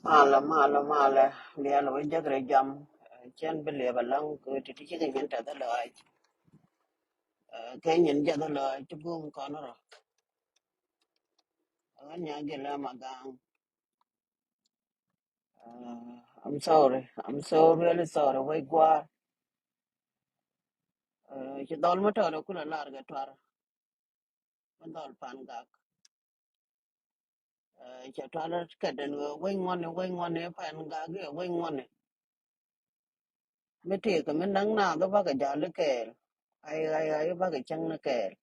Mala lian we jagre jam chen bele balang ko ti ti ngi ta da la ke nyin ja da la ti bum ko no ro nya ge la magang. I'm sorry, I'm so really sorry we gwa ci dol mo to ko la lar ga twar mo dol Pangak ci twar ka den we ngone Pangak ge we ngone me ti ka men nang na ga ba ga ja le ke ai ba ga chang na ke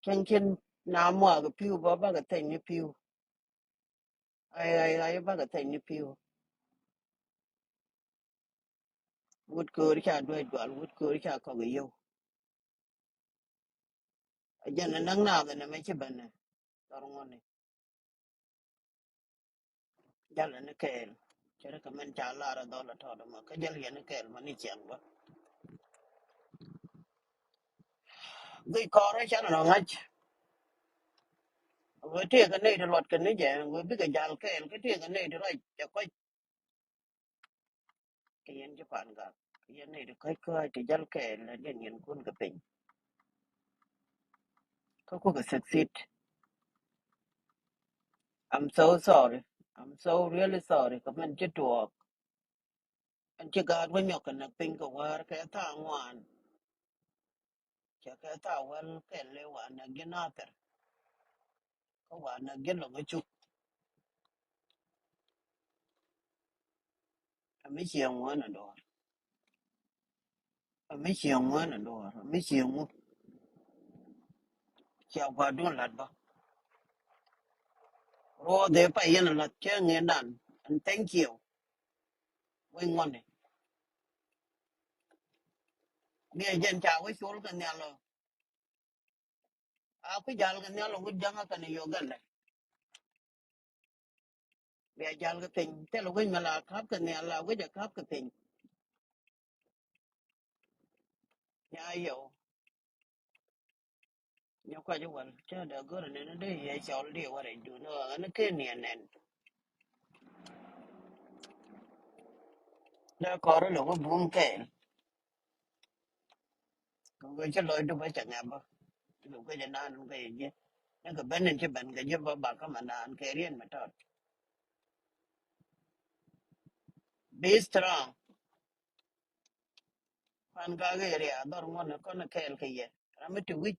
chen chen na mo ga piu ba ga ten ni piu ai ba ga ten ni piu wood ko ri cha do dwal wood ko ri cha ko ga yo a jan nang na ga na me che ban na tor ngone jal na ke chere ka men cha la ra do la to do ma ka jal ye na ke ma ni chen ba gi ko ra cha na ngach we te ga ne de lot ka ne je we bi ga jal ke cái te ga ne de ra cha ko ke yen je pan ga yen ne de kai ko te jal ke la den yen kun ga pin ko ga succeed. I'm so sorry. I'm so really sorry. Ka men che to an che ga we nyok na pin ko war ka ta ngwan cha ka ta wal ke le wa na ginater ko wa na gin lo chu a mi chi ngwan na do a mi chi ngwan na do a mi chi ngu cha wa do lat ba ro de pa yen la che nge dan and thank you we ngon ne mi jen cha we shul ka ne lo a ku jal ka ne lo gu janga ka ne yo gan le mi jal ka pin te lo we ma la kap ka ne la we ja kap ka pin ya yo yo kwa ju wal cha da go ne ne de ye chol de wa re du no an ke ne nen da ko ro lo go bum ke ko go cha lo du ba cha nga ba lu ko ja nan ke ye na ka ben ne che ben ga je ba ba ka ma nan ke rien ma to be strong pan ga ge re a dor mo ne ko na ke ke ye ramite wi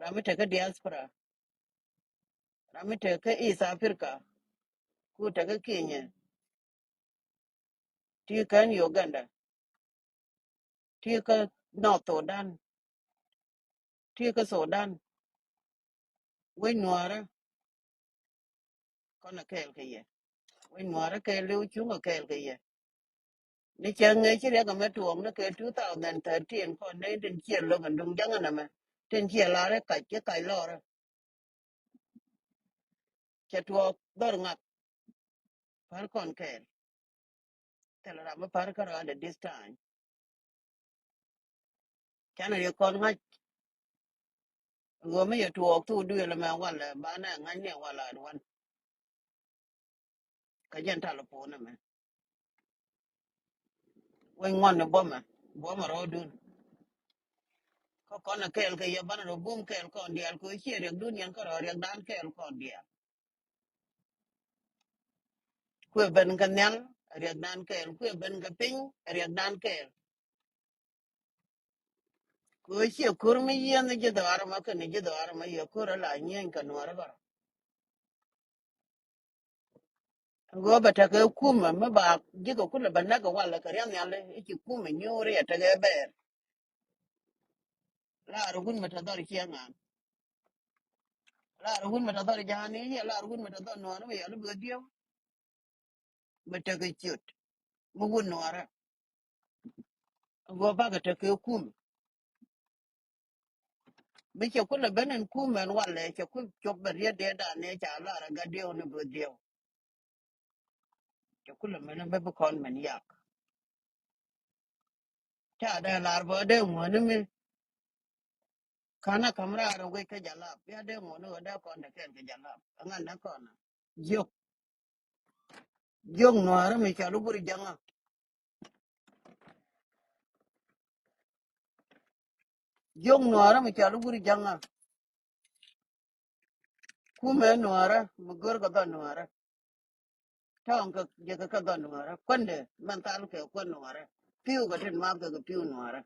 ramite ka diaspora ramite ka East Africa ku ta ka Kenya ti kan Uganda ti ka North Sudan ti ka Sudan we nuara ko na ke ye we nuara ke lu chu ko ke ye ni chen nge chi le ka me tuom na ke 2013 ko ne den chi lo ga dung jang na me ten chi la re ka ke kai lo re che tuo dor ngak par kon ke te la ma par ka ra de this time chan ye kon ngak go me ye tuo tu du le ma wa le ba na ngan ne wa la wan ka jen ta lo po na me we ngon ne bo ma ro dun ko kon na kel ke ye ban ro bum kel kon dial ko chi re dun yan ko ro re dan kel kon dial ku ben ka nyal re dan kel ku ben ka ping re dan kel ko chi kur mi yen je dar ma ka ni je dar ma ye ko la nyen ka no ra go ba ta ka ku ma ba je ko ku la ban na ka wala ka yan yale chi ku me nyore ya ta ga be la ru gun ma ta dar chi nga la ru gun ma ta dar jani ya la ru gun ma ta dar no na ya lu ga dio ma ta ka chi mu gun no ra go ba ka ta ka ku bi che ku la ben ku men wala che ku chop ba ye de da ne cha la ra ga dio ne bu dio che ku la men be bu kon men ya cha da la ba de mo ne kana kamra ro we ka jalap ya de mo no da kon da ken ka jalap angan da kon yok yok Nuer mi chalu buri janga yok Nuer mi chalu buri janga ku me Nuer mu gor ka da Nuer tawon ka je ka da Nuer kwande man tal ke ko Nuer piu ga den ma ga piu Nuer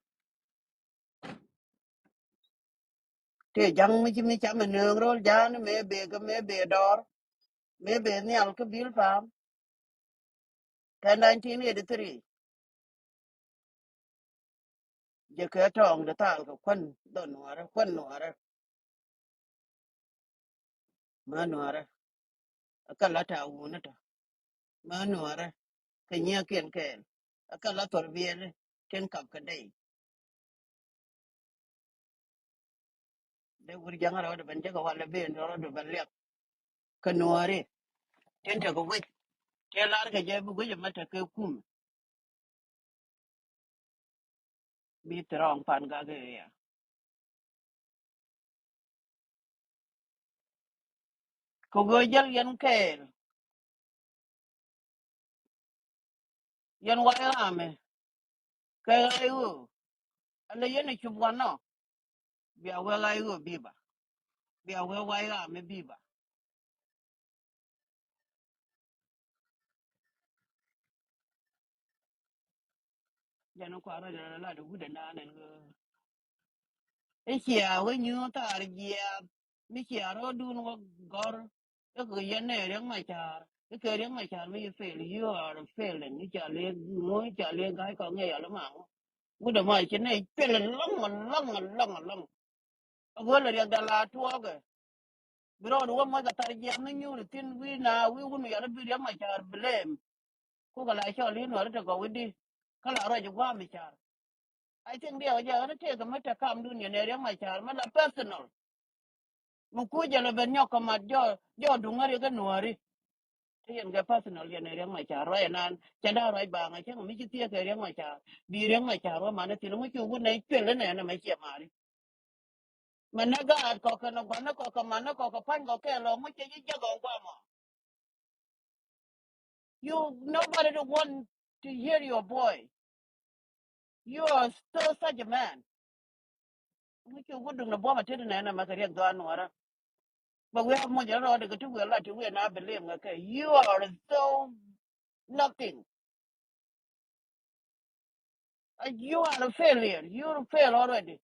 te jang mi cha me ne rol jan me be dor me be ni al ka bil pam ta 1983 je ka tawon da tal ka kwan da Nuer kwan Nuer ma Nuer ka la ta wu na ta ma Nuer ka nya ken aka la tor biele ten kap ka dai de wur janga ro de ben jaga wala be ro do ben lek ka nuare ten ta go wet te lar ga je bu go je mata ke kum bi trong pan ga ga ya ko go jal yan ke yan wa ya me ka ai wo ala yan chu wa no bi a wa ai wo bi ba bi a wa ya me bi ba yan ko ara la de gude na nan go e chi a we nyu ta ar ya mi chi a ro du no gor e ko yan ne yang ma cha cái cơ điếng mà chả mấy phê là you are failing cái chả lẽ mỗi chả lẽ cái có nghe là màกูเดมาเช่นนี้เป็นล่องเวลาเรียกดาราทัวร์ก็บรอดูว่ามาจากทาริยามนี่ยูริตินวีนาวิวนี่ยาร์บิเรียมาจาร์เบลมกูก็เลยชอบลีนวอร์ตก็วิดีก็ละอะไรจะว่าไม่จาร์ไอ้สิ่งเดียวจะอะไรเท่ก็ไม่จะคำดูเนี่ยเรียมาจาร์มันละ personal มันกูจะเลยเป็นยกขมัดย่อดุงอะไรกันนัวริที่ยังแก personal เนี่ยเรียมาจาร์ไรนั้นจะได้อะไรบางไอ้เช่นไม่ใช่เตี้ยแกเรียมาจาร์บีเรียมาจาร์ว่ามันที่เราไม่คิดว่าในเป็นแล้วเนี่ยไม่เกี่ยมาริ managa at ko kana gwana ko ka mana ko ka pan ko ke lo mo che ji jago kwa mo you nobody to want to hear your boy you are still such a man mo che gudu na bo ma te na na ma ka ri do anwara but we have mo ja ro de to we la to we na believe nga ke you are so nothing. You are a failure you fail already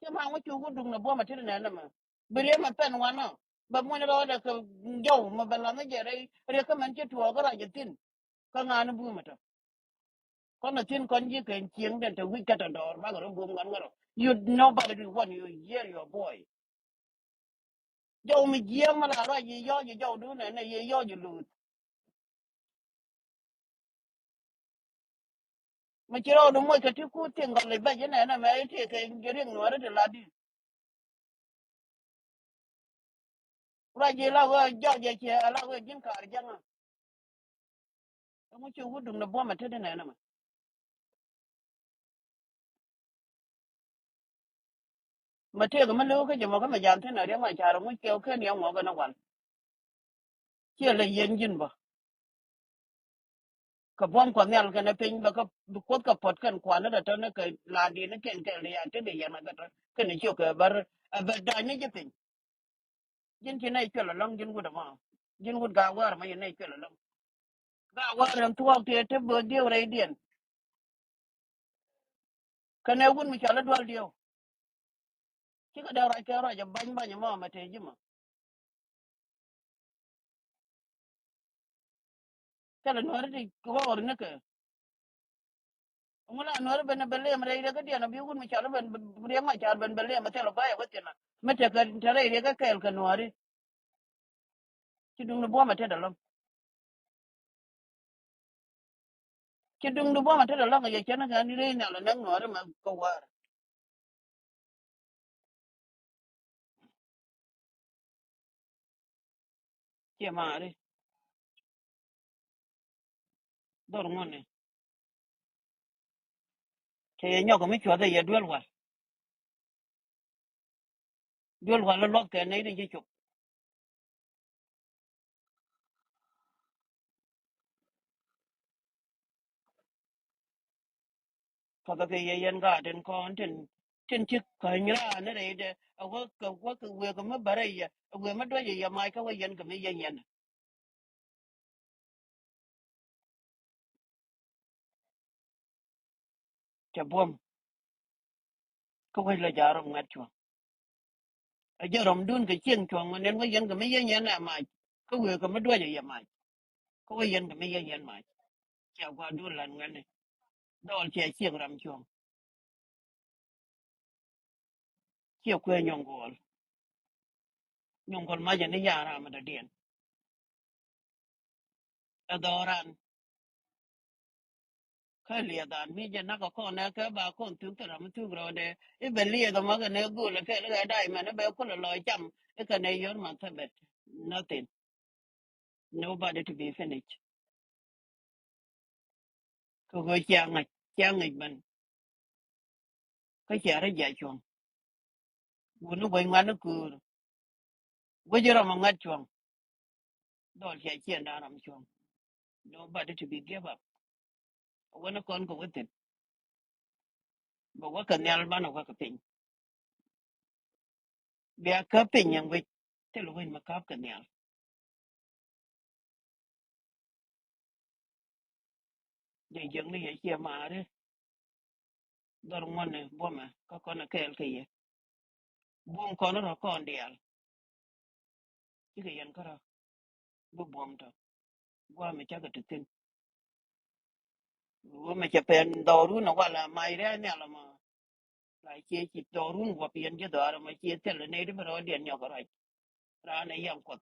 ke ma mo che gudu na bo ma te na na ma bere ma pen wa no ba mo na ro de ko yo ma ba la na je re ka man che to ga ra je tin ka nga na bu ma kon na tin kon ji ken chieng den to wika ta dor ba garo gum gan garo you nobody will want you hear your boy jo mi jiang ma la ra yi yo ji jo du ne ye yo ji lu ma chi ro du mo ka ti ku tin ga le ba je ne na me ti ke ge ring no ra de la di ra ji la ga jo je che la ga jin ka ar jang mo chi wu du na bo ma te de ne na ma te ga ma lu ka je mo ka ma jam te na re ma cha ro mo ke ke ni mo ga na wan che le yen jin ba ka bom ko nyal ka na pin ba ka ko ka pot kan kwa na da ta na ka la di na ken ke le ya te de ya na ka ta ka ni chu ka bar ba da ni je pin jin ki nay pela long jin guda ma jin gud ga war ma nay pela long ga war ran tuwa te bo dio re dien ka ne gun mi chala dwal dio ki ka da ra ka ra ja ban ban ma te jima kala no re ko war ne ka ngula no re ben bele re re ka dia bi gun mi chala ben re ma char ben bele ma te lo ba ya ko tina ma te ka tare re ka kel ka no re ki dung no bo ma te da long ki dung no bo ma te da long ya chana ga ni re na la nang no re ma ko war ki ma re dor ngone ke nyo ko mi chwa da ye dwal wa lo ke ne ri ji chu ko da ke yen ga den kon tin chi ka nyra ne re de a wa ka we ko ma bare ya we ma do ya mai ka we yen ka me yen cha bom ko we la jarom ngat chu a jarom dun ke chen chu ma nen we yen ka me yen na mai ko we ko ma do ya mai ko we yen ka me yen mai cha gwa du lan ngane dol che chieng ram chu che kwe nyongol ma ja ne yara ma da den adoran ka lia dan mi je na ko na ka ba kon tu ta ram tu gro de e be lia da ma ga ne gu le ke le dai ma ne be ko lo cham e ka ne yor ma ta bet nothing nobody to be finished ko go chang ngai ban ka cha ra ja chuang bu nu bo ngwan ku go je ram ngat chuang dol che chen da ram chuang nobody to be give up wona kon ko wote bo wa ka nyal ba no ka pin be ka pin yang we te lo ma ka ka nyal de jeng ni ye che ma re dor ngone bo ma ka ko na kel ke ye bum ko no ko ndial ti ke yan kara bu bom to gwa me cha ka tin wo me cha pen doru no wala mai re ne la ma la che chi doru wo pien je do ma che te le ne de bro de nyo ko ra ne yang ko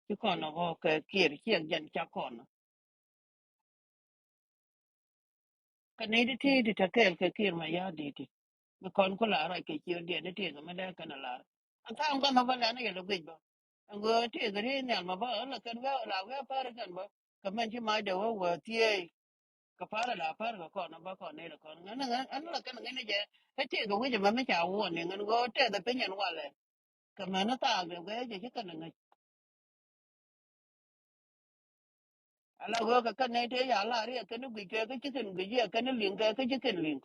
ti ko no ho ke kir chi gen cha ko no ka ne de ti de ta kel ke kir ma ya di ti me kon ko la ra ke chi de de ti ga me da ka na la an ta ga ma ba la ne ye lo gbe ba an go ti ga ri ne ma ba la kan ga la ga pa ra kan ba ka man chi mai de wo ti kapara la par ko na ba ko ne ko ngana an la kan ngene je te go we ma me cha wo ne ngan go te da pe nyen wale ka ma na ta de we je kan ngai ala go ka kan ne te ya la ri ka nu bi ke ka chi ken gi ye ka ne ling ka chi ken ling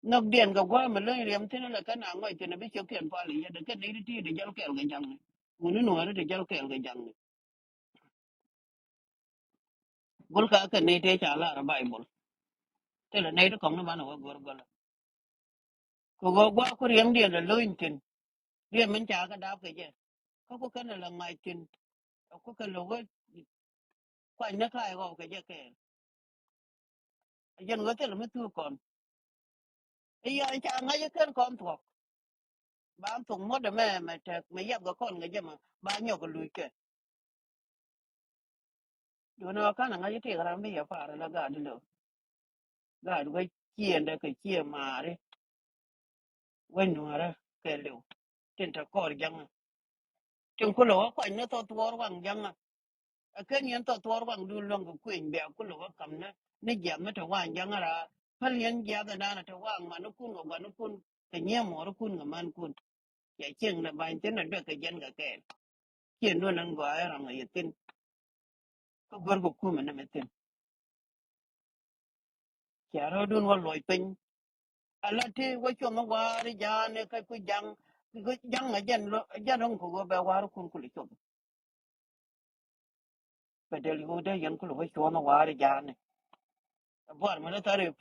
nok dien ga gwa ma le riem tin la kan na ngoi te ne bi cho ken pa li ye de kan ne ti de jal kel ga jang ne unu no re de jal kel ga jang ne gol ka kan ne te cha la ra bible te le ne de ko no ba no go go la ko go gwa ko riem dien la lo tin riem men cha ka da ke je ko kan la ngai tin ko ka lo go kwa na kai go ke je ke yen go te lo tu kon e ya cha nga ye ken kon to ba tu mo de me te me ya go kon ge je ma ba nyo go lu ke do no ka na nga ye te gra me ya pa la ga de lo ga do ge chien de ke chie ma re we no ra ke lo tin ta ko jang tin ko lo kwa na to to wang jang a ken yen to to wang du long go kuin be ko lo kam na ne ja me to wang jang ra pal yen ja da na to wang ma no kun go ga no kun ke nye mo ro kun ga man kun ya chen na ban chen na de ke jen ga ke chen no nan go ai ma yetin ko gor go ku na metin ya ro dun wo loy pin ala ti wo cho ma wa ri ja ne ka ku jang ga jen lo jan ron ko go ba wa ru kun ku li cho be del go de yen ku lo cho ma wa ri ja ne bo ma na ta re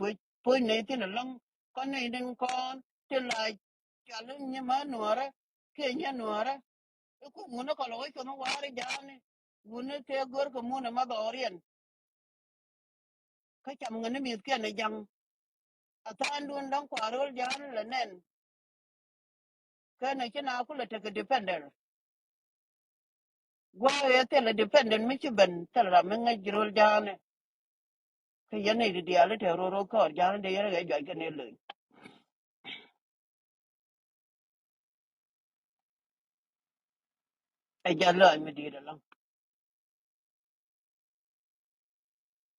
pu ne tin long con này đừng con thì lại trả lưng như mà nửa ra kia như nửa ra ku muốn nó còn lỗi cho nó quá đi giá này muốn nó theo gỡ cái muốn nó mà bỏ riêng cái chậm người nó biết kia này rằng à ta luôn đóng quả rồi giá nó là nên cái này chứ nào cũng là cái dependent qua cái thế là dependent mới chứ bệnh thế là mình ngay rồi giá này cái giá này thì dia là theo rồi rồi có giá này đây là cái nàyเลยcái giá lợi mới đi được lắm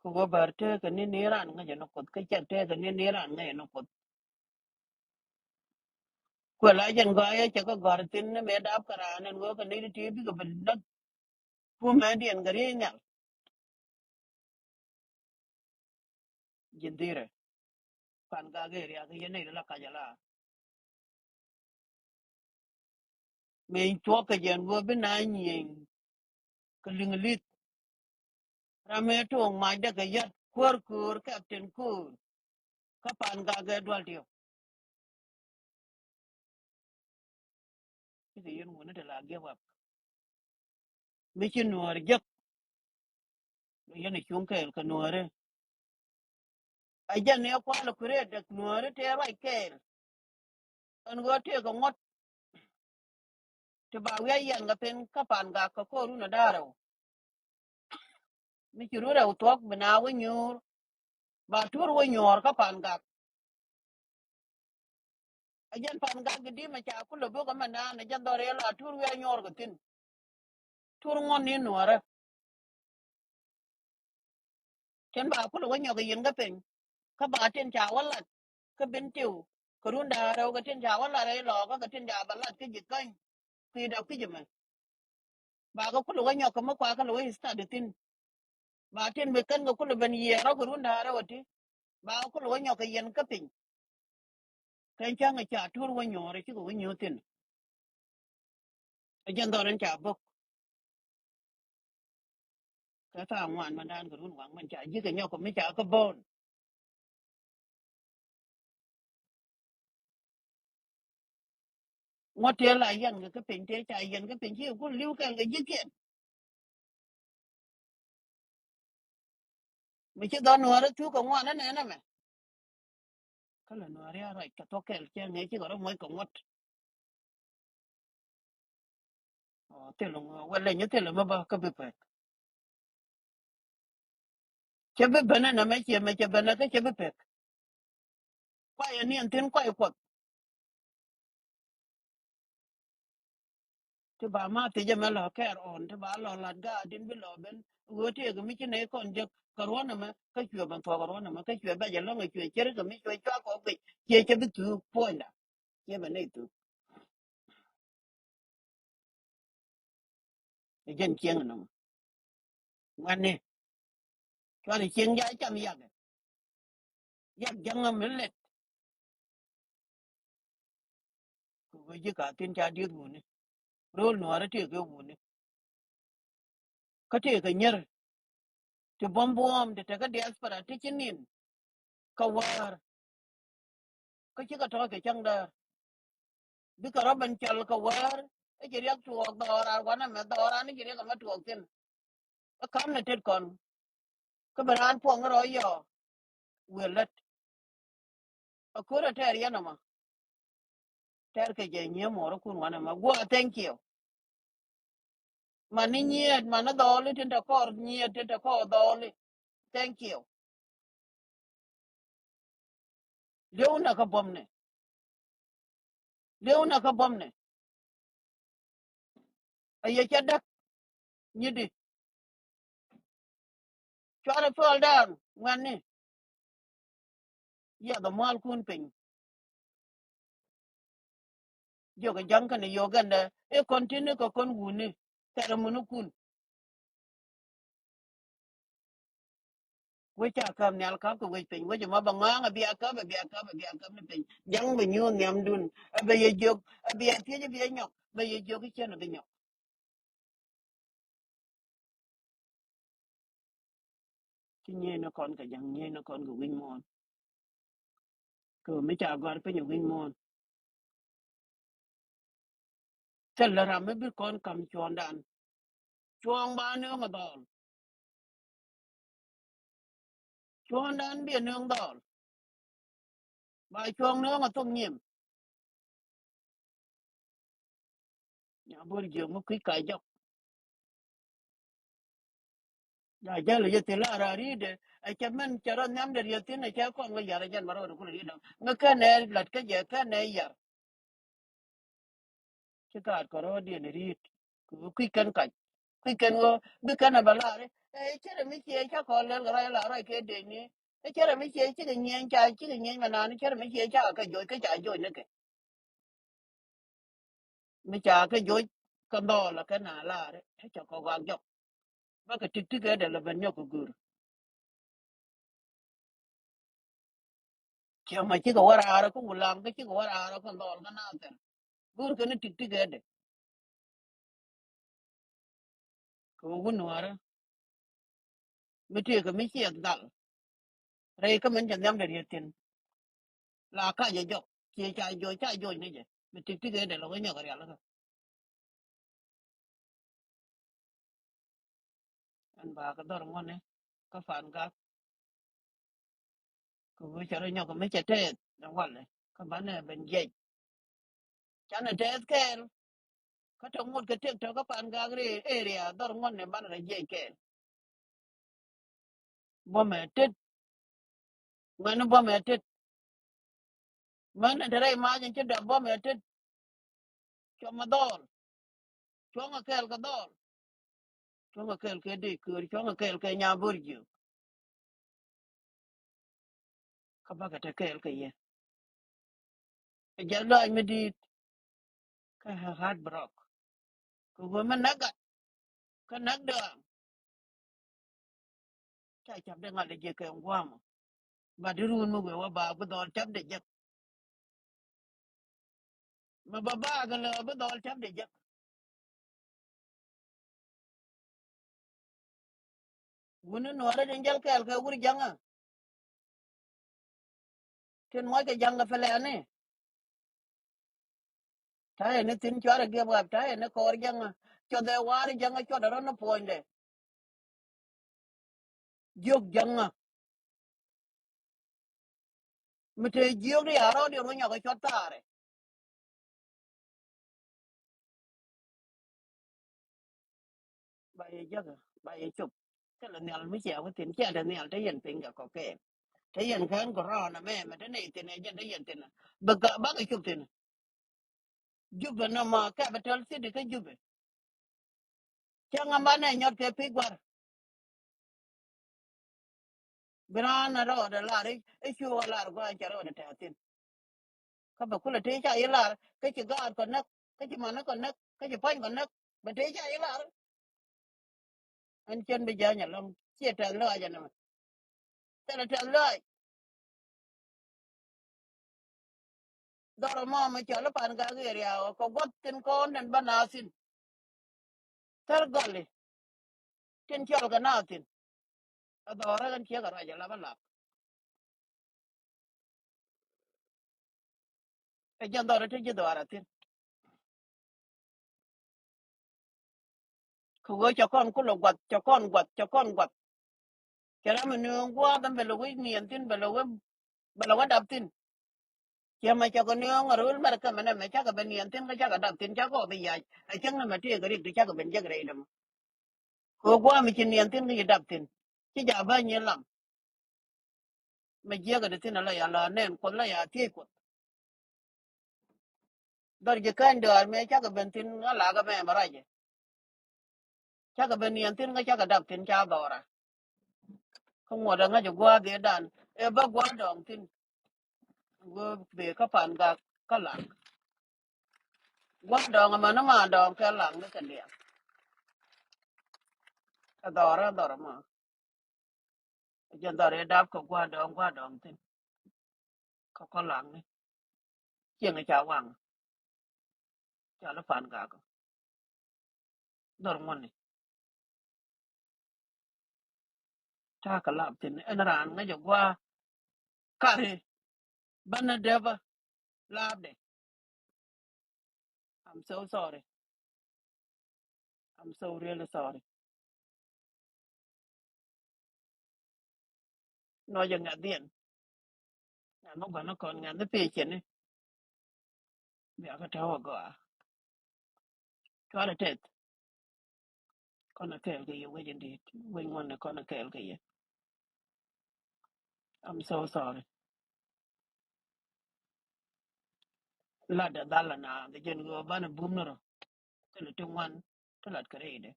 có bảo thế cái này nira ngay nó cột cái chặt thế cái này nira ngay nó cột quella jen go ya che ko gor tin ne me dap kara ne go ko ni ti bi ko ben na fu me dien gari nya jindire pan ga ge ya ge ne la ka jala me to ka jen go be na nyin ka ling rameto ma daga yat kur kur captain kur kapan ga ga dwal dio ki yen wona de la ge wap mi ci nuor jek yen chung ke ka nuore a jan ne ko la kure de nuore te ra ke an go te ko ngot te ba we yen ga pen kapan ga ka ko ru na daro mi ci ru ra utok bina we nyur ba tur we nyor kapan ga a jan pan ga gidi ma cha ku lo bo ga mana na jan dore la tur we nyor ga tin tur ngon ni nuore ken ba ku lo we nyor ga yen ga pen ka ba ten cha wala ka bin tiu ko run da ro ga tin ja wala re lo ga tin ja ba la ki ji kan ki da ki ji man ba ga ku lo ga ko ma kwa ka lo sta de tin ba tin be kan ga ku lo ben ye ro ko run da ro ti ba ku lo ga ka yen ka pin kan cha nga cha tur wa nyo re ki ko nyo tin a jan do ran cha bo ka ta ngwan man dan ko run wang man cha ji ga nyo ko mi cha ka bon ngo te la yan ga ka pin te cha yen ka pin ji ku liu kan ga ji ke mi ci do no ra tu ko ngwan na na me ka la no ra ra ka to kel che ne ki ko ro mo ko ngot te lo wala ni te lo ma ba ka be pa che be bana na me che bana ka che be pe kwa ya ni anten kwa ko te ba ma te je me lo ke on te ba lo la ga din bi lo ben wo te ga mi che ne kon je corona ma ka chwe ban to corona ma ka chwe ba je lo ngi chwe che ga mi chwe cha ko ke che bi tu po nda che ba ne tu e jen chen no wan ne to ni chen ya cha mi ya jang me le ko je ka tin cha di bu ne ro no ara te ga bu ne ka te ga nyer te bom bom de te ga diaspora te chinin ka war ka chi ka to ke chang da bi ka roban chal ka war e ji yak tuok dora wana me dora ni ji ka ma tuok tin a kam na tet kon ka baran po ngoro yo welet a kura ter yana ma ter ke je nye moro kun wana ma go thank you ma ni nyet ma na doli tin ta kor nyet tin ta kor doli thank you lew na ka bomne lew na ka bomne a ye cha dak nyidi chara fall down ngani ya da mal kun pin jo ga jang kan yo ganda e continue ko kon wuni ter mun kun we cha kam nyal ka ko we pin we ma ba nga bi aka ba bi aka ba bi aka ne pin jang be nyu nyam dun ba ye jog bi ati je bi nyok ba ye jog ki chen bi nyok ki nye na kon ka jang nye na kon ko win mon ko me cha gar pe nyu win mon tel la ram bi kon kam chon dan chon ba ne ma dol chon dan bi ne dol ba chon ne ma tong nyim ya bor je mo ki ka jok ya ja le te la ra ri de a cha men cha ran nyam de ye tin a cha kon ga ya ra jan maro ko ri dam nga ka ne lat ka je ka ne ya ci kaat ko ro di ne rit ku ki kan ka ki kan go bi kan ba la re e chere mi che cha ko le ra la ra ke de ni e chere mi che chi de nyen cha chi de nyen ma na ni chere mi che cha ka jo ne ke mi cha ka jo ka do la ka na la re e cha ko ga jo ba ka tik tik de la ben yo ku gur Kia ma chi ko wara ara ko gulang ke chi ko wara ara ko dol ka na ter gur ke ni tik tik ede ko gun wara mi te ko mi chi dal re ka men jan yam de tin la ka je jo chi cha jo ni je mi tik tik ede lo ga nya ga ya la an ba ka dor mo ne ka fan ga ko wi cha re nya ko mi che te na wal ka ba ne ben je cha na te ke ka to ngut ka tek to ka pan ga re area dor mo ne ban re je ke bo me tet man bo me tet man de re ma jen che da bo me tet cho ma dol cho nga kel ka dol cho nga kel ke de kur cho nga kel ke nya burju ka ba ka te kel ke ye ja lo mi di ka heart broke ko go man naga ka nag da cha cha de nga de je ke ngwam ba di run mu go ba bu dol chap de je ma ba ga le bu dol chap de je wunu no ra de jal kel ke gur janga tin mo ke janga fele ane ta ne tin cho ra ge ba ta ne ko janga cho de war janga cho da no poinde jog janga mi te jog ri aro di ro nya ko cho tare ba ye jaga ba ye chup cái là nèo mới chèo cái tiền kia là nèo thấy hiện tình cả có kẻ thấy hiện khán có ro là mẹ mà thế này tiền này dân thấy hiện tiền bực cả bác cái chụp tiền giúp nó mà capital city cái giúp chẳng ngắm bán này nhọt cái phi qua bữa nó rồi đó là đấy ấy chưa là có ai chả rồi để tiền các bác cũng thấy chạy là cái chỉ gà còn nấc cái chỉ mà nó còn nấc cái chỉ phanh còn nấc mà thấy chạy là anh chân bây giờ nhà lòng chia trả lời cho nó trả lời đó là mà cho nó bàn cái gì à có gót tên con nên bán asin tar golli tin chol ga natin adora gan che ga raja la bala e jandora te jidora tin ku go cha kon ku lo gwat cha kon gwat cha kon gwat kera me nu gwa dan belo wi ni tin belo wa dap tin che ma cha ko nu ngarul mar ka mena me cha ga ben yen tin ga cha ga dap tin cha ko bi ya e chang na ma te ga ri cha ga ben jag re dam ko gwa mi chin yen tin ga dap tin chi ja ba ni lam me je ga de tin la ya la nen ko la ya ti ko dar je kan do me cha ga ben tin la ga me maraje cha ga ben yen tin ga cha ga dap tin cha dora không ngờ rằng ngay qua địa đàn em bắt qua đồng tin vừa về các bạn các làng qua đồng mà đồng cái làng nó cần điện cái đó mà dân đó để đáp có qua đồng tin có làng này chuyện người chào hoàng chào nó phản cả đó mà này cha cả làm tin anh ra ngay qua cả đi ban đêm làm đấy I'm so sorry I'm so really sorry nói rằng ngã điện nó còn ngã nó phê chuyện này bây giờ cái thao gọi cho là chết con là kẹo cái yêu cái gì quên ngon là con là kẹo cái gì I'm so sorry la da dala na the gen go bana bumnoro tele tungwan talat kare de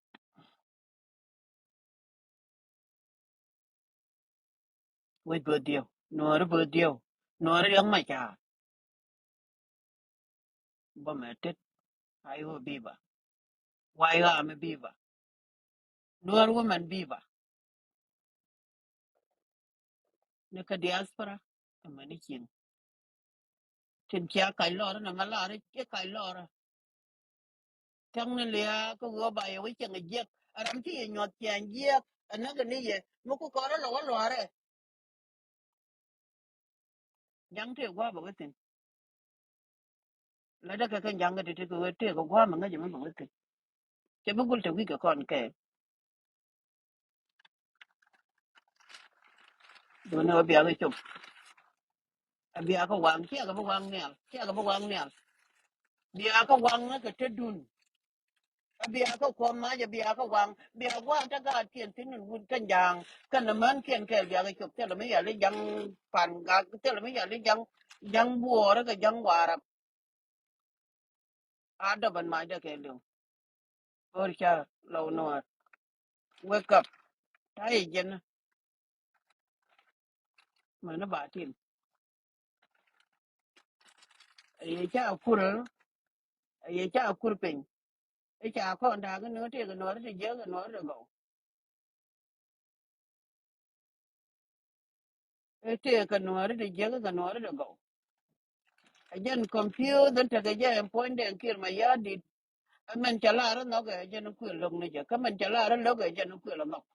we go dio no bo dio no yang ma cha bo metet ayo biba why am biba no woman biba ne ka diaspora amani kin tin chia kai lo na ma la ri che kai lo ra tang ne lia ko go ba ye wi chen ge aram ti ye nyot chen ye ana ga ni ye mo ko ko ra lo re yang te gwa ba tin la da ka kan yang ga te ko te ko gwa ma ga je ma ba tin che bu gul te wi ka kon ke do ne obi ga chop abi ga wang che ga wang ne che ga wang ne bi ga wang na ka te dun abi ga ko ma ja bi ga wang bi ga wa ta ga tien tin nun kan yang kan man kien ke bi ga chop te la me ya le yang pan ga te la me ya le yang buo ra ga yang wa ada ban ma da ke lu or cha lo no wake up tai jen ma na ba tin ye cha kur ye cha kur pen ye cha ko da ga no te ga no te je ga no re go e te ga no re te je ga no re go a jen confuse den te ga je point den kir ma ya di men cha la ro no ga jen ku lo ne je ka men cha la ro lo ga jen ku lo no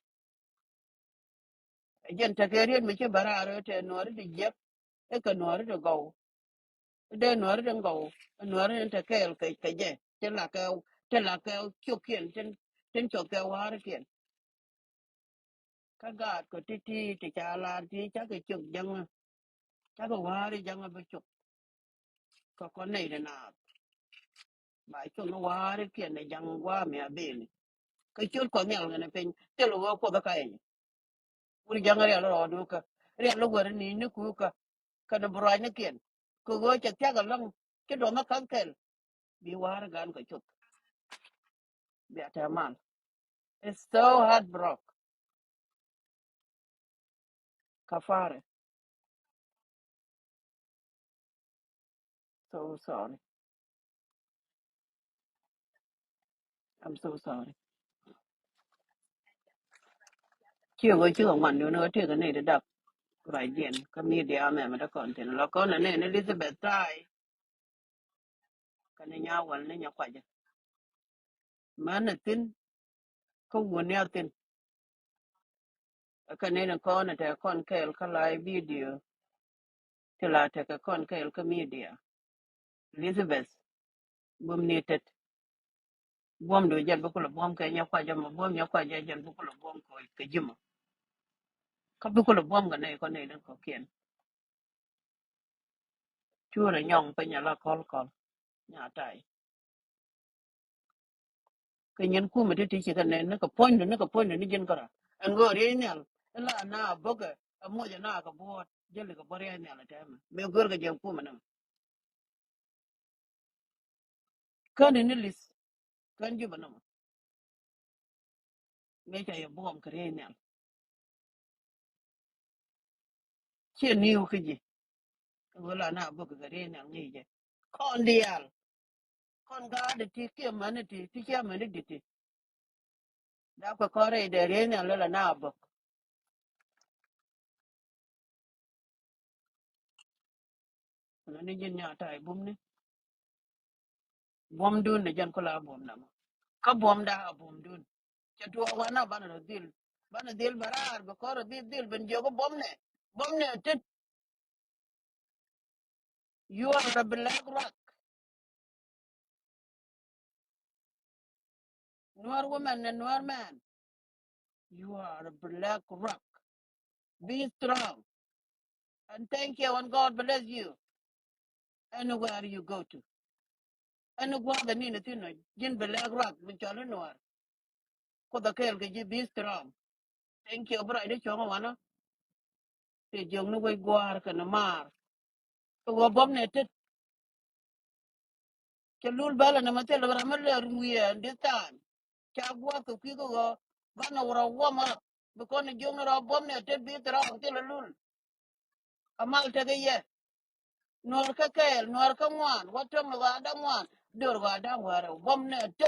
jen te ga rien mi che bara ro te no re te je e ka no re go de no re go no re te ke ke je te la ka kyo kien ten cho ke wa re ka ga ko ti cha la ti cha ke chuk jang cha ko wa ri jang ba chuk ko nei de na ba chu no wa ri ke ne jang wa me be ni ka chu ko ne ne pe te lo ko da kai uri jang ri lo du ka ri lo go ni ku ka no bro ne ken ko go cha cha ga lang ke do ma kan kel bi war gan ko chuk bi ta man it's so heartbroken kafare so sorry I'm so sorry chưa có chưa ngoan nữa thế cái này đã right then kami dia me ma da konten lo ko na ne Elizabeth tai kana nya wal ne nya kwaje mana tin ko woni atin ka ne na ko na ta kon kel ka live video te la ta ka kon kel ka media Elizabeth bum ni tet bom do jan bu ko bom ka nya kwaje ma bom nya kwaje jan bu ko bom ko ke jima ka bu ko bom ga ne ko ne dan ko kien chura nyong pe nya la kol nya tai cái nhân ku mà ti chỉ cái này nó cái point nó dân kara anh gọi đi nhá là na boga amo ja na ka bo jelle ka bore ne la tema me gor ga jam ku mà nam kan ni lis kan ju banam me cha ya bom kare ne che ni u kiji wala na boga kare ne ngi je kon dial kon ga de ti ke man ti ke man de ti da ko kore de re ne la na bok na ni jin nya tai bom dun ne jan ko la bom nam ka bom da bom dun chatua wana bana dil barar ba kor dil ben jogo bomne tet you are a black rock noir woman and noir man you are a black rock be strong and thank you and God bless you anywhere you go to anywhere the nina tino jin black rock bin chalo noir ko da kel ke be strong thank you bro ide chongo wana te jong no we gwar kana mar to go bomne tet ke lul bala na matel ramal ruya this time chagua to kigo go bana wara wama because ni jonga ra bom ne te bi tra te lul amal te ge ye nor ka kel nor ka ngwan wato no ga da ngwan dor ga da wara bom ne te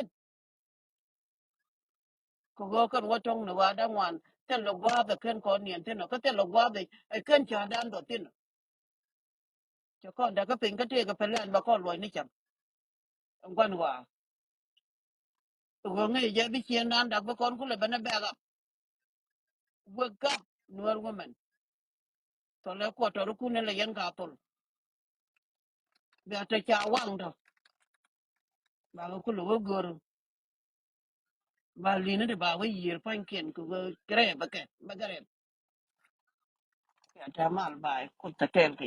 ko go kan wato no ga da ngwan te lo gwa da ken ko nien te no ka te lo gwa de e ken cha dan do tin cho con đã có pin cái tiền cái plan bà con rồi ní chẳng ông quan hòa tôi nghĩ giờ bị chiến nan đặc bà con cũng lại bên bè gặp wake up nuôi women to le ko to ku ne le yan ka tol be ta cha wang do ba ko lu gor ba li ne de ba we yir pan ken ku gre ba ke ba gre ya ta mal ba ko ta kel ke